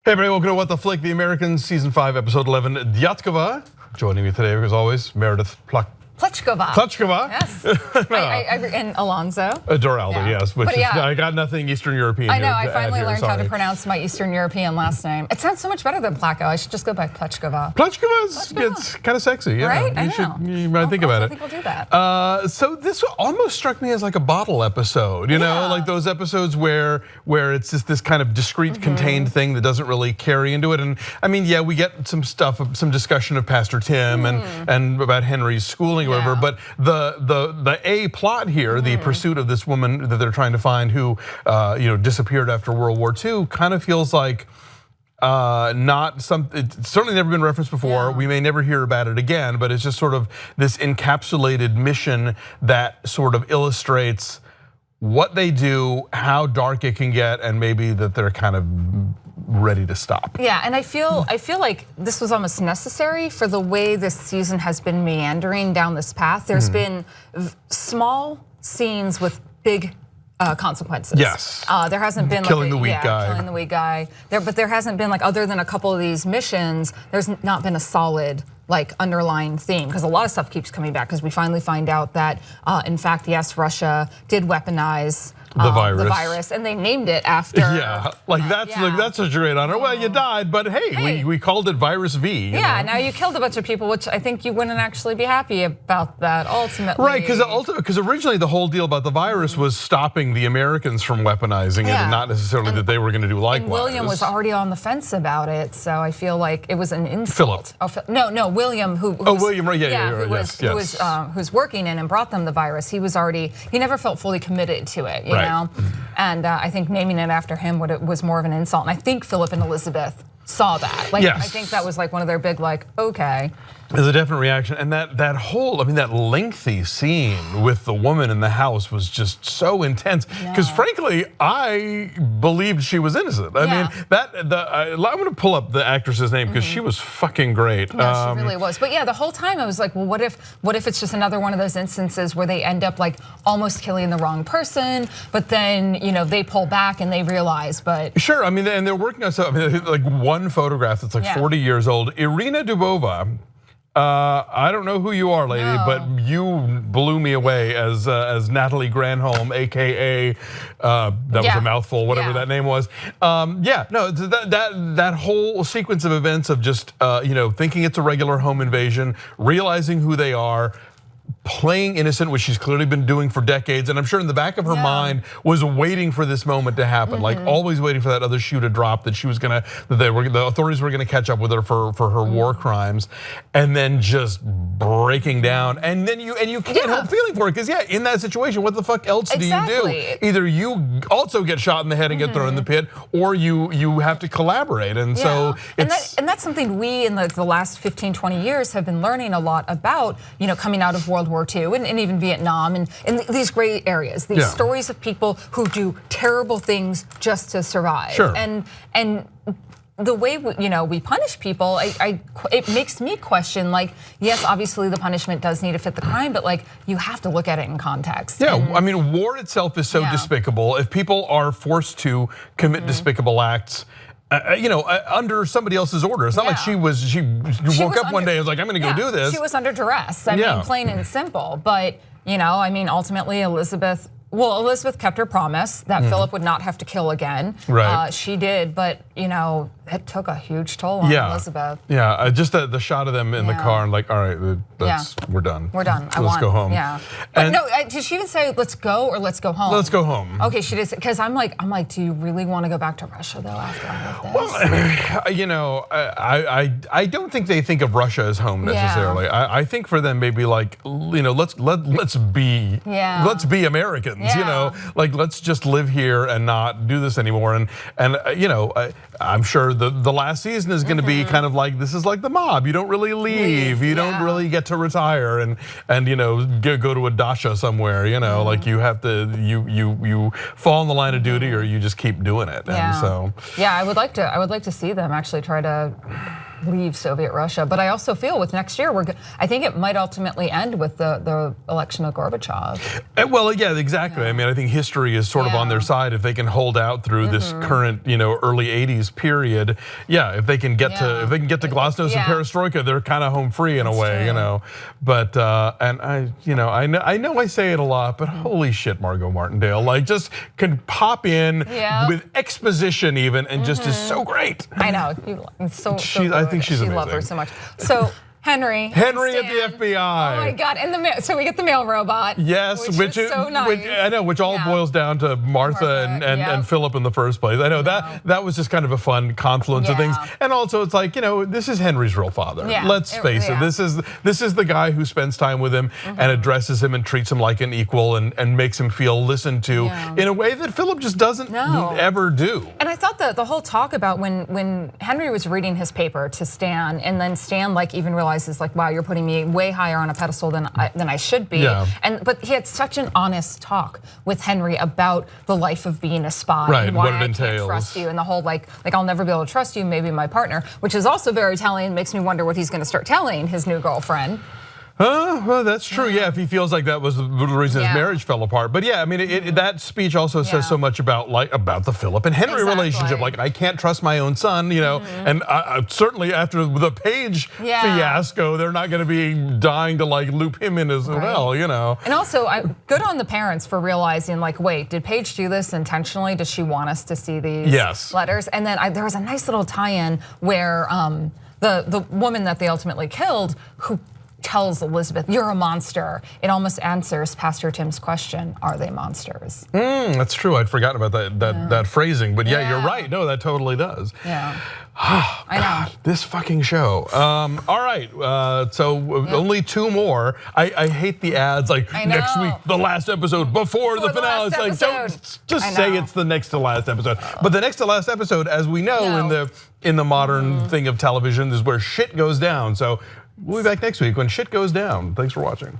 Hey everybody, welcome to What the Flick, The Americans, Season 5, Episode 11, Dyatkovo. Joining me today, as always, Meredith Placko. Yes. And Alonso Duralde, yes. Which is, I got nothing Eastern European. I know, I finally learned how to pronounce my Eastern European last name. It sounds so much better than Placko. I should just go by Placko. It's kind of sexy, yeah. Right? You might think about it. I think we'll do that. So this almost struck me as like a bottle episode, you know? Like those episodes where it's just this kind of discreet, contained thing that doesn't really carry into it. And I mean, yeah, we get some stuff, some discussion of Pastor Tim and about Henry's schooling. Whatever, but the A plot here, the pursuit of this woman that they're trying to find who disappeared after World War II, kind of feels like not something. It's certainly never been referenced before. We may never hear about it again, but it's just sort of this encapsulated mission that sort of illustrates what they do, how dark it can get, and maybe that they're kind of ready to stop. Yeah, and I feel like this was almost necessary for the way this season has been meandering down this path. There's been small scenes with big consequences. Yes. There hasn't been killing the weak guy. Killing the weak guy. But there hasn't been, like, other than a couple of these missions, there's not been a solid underlying theme, because a lot of stuff keeps coming back, because we finally find out that in fact, yes, Russia did weaponize the virus, and they named it after. Yeah, that's such a great honor. Well, you died, but hey, we called it Virus V. Yeah, now you killed a bunch of people, which I think you wouldn't actually be happy about that ultimately. Right, because originally the whole deal about the virus was stopping the Americans from weaponizing it, and not necessarily that they were going to do likewise. And William was already on the fence about it, so I feel like it was an insult. Philip. No, William, William, right? Who's working in and brought them the virus. He never felt fully committed to it, you know. And I think naming it after him was more of an insult. And I think Philip and Elizabeth saw that. I think that was one of their big okay. There's a definite reaction, and that whole, that lengthy scene with the woman in the house was just so intense. Because frankly, I believed she was innocent. I mean, I'm going to pull up the actress's name because she was fucking great. No, she really was. But yeah, the whole time I was like, well, what if it's just another one of those instances where they end up almost killing the wrong person, but then they pull back and they realize. But sure, and they're working on something. One photograph that's 40 years old, Irina Dubova. I don't know who you are, lady, but you blew me away as Natalie Granholm, AKA that was a mouthful, whatever that name was. That whole sequence of events of just thinking it's a regular home invasion, realizing who they are, playing innocent, which she's clearly been doing for decades, and I'm sure in the back of her mind was waiting for this moment to happen, always waiting for that other shoe to drop, that the authorities were gonna catch up with her for her war crimes, and then just breaking down, and then you can't help feeling for it, because in that situation, what the fuck else do you do? Either you also get shot in the head and get thrown in the pit, or you have to collaborate, and so it's and that's something we in the last 15-20 years have been learning a lot about, coming out of World War II and even Vietnam and these gray areas, these stories of people who do terrible things just to survive. Sure. And the way we punish people, it makes me question, yes, obviously the punishment does need to fit the crime, but you have to look at it in context. Yeah, war itself is so despicable. If people are forced to commit despicable acts, under somebody else's order. It's not like she woke up one day and was like, I'm gonna go do this. She was under duress, I mean, plain and simple. But, ultimately Elizabeth kept her promise that Philip would not have to kill again. Right. She did, but it took a huge toll on Elizabeth. Yeah, just the shot of them in the car and all right, we're done. We're done. Let's go home. Yeah. But no, did she even say let's go or let's go home? Let's go home. Okay, she did, because I'm like, do you really want to go back to Russia though after all of this? Well, I don't think they think of Russia as home necessarily. I think for them maybe let's be Americans. Let's just live here and not do this anymore. And I'm sure the last season is going to be kind of this is like the mob. You don't really leave. You don't really get to retire and go to a dacha somewhere. You have to you fall in the line of duty or you just keep doing it. And so I would like to see them actually try to leave Soviet Russia. But I also feel with next year, I think it might ultimately end with the election of Gorbachev. Well, yeah, exactly. I mean, I think history is sort of on their side if they can hold out through this current, early '80s period. Yeah, if they can get to Glasnost and Perestroika, they're kind of home free in a way, But and I know I say it a lot, but holy shit, Margot Martindale, like just can pop in with exposition even and just is so great. I know, so I think she's amazing. I love her so much. So. Henry at the FBI. Oh my God! And so we get the mail robot. Yes, which is so nice. Which all boils down to Martha and Philip in the first place. I know that was just kind of a fun confluence of things, and also it's like this is Henry's real father. Let's face it. This is the guy who spends time with him and addresses him and treats him like an equal and makes him feel listened to in a way that Philip just doesn't ever do. And I thought that the whole talk about when Henry was reading his paper to Stan, and then Stan even realized. Is like, wow, you're putting me way higher on a pedestal than I should be. But he had such an honest talk with Henry about the life of being a spy and why I can't trust you, and the whole like I'll never be able to trust you, maybe my partner, which is also very telling. Makes me wonder what he's going to start telling his new girlfriend. Well, that's true. Yeah, if he feels like that was the reason his marriage fell apart. But yeah, I mean, that speech also says so much about the Philip and Henry relationship. Like, I can't trust my own son, and certainly after the Page fiasco, they're not going to be dying to loop him in as well, And also, good on the parents for realizing, wait, did Page do this intentionally? Does she want us to see these letters? And then there was a nice little tie-in where the woman that they ultimately killed, who tells Elizabeth, "You're a monster." It almost answers Pastor Tim's question, "Are they monsters?" That's true. I'd forgotten about that phrasing, but you're right. No, that totally does. I know. This fucking show. All right, so only 2 more. I hate the ads next week, the last episode before the finale. It's like, don't just say it's the next to last episode. But the next to last episode, as we know in the modern thing of television, is where shit goes down. So we'll be back next week when shit goes down. Thanks for watching.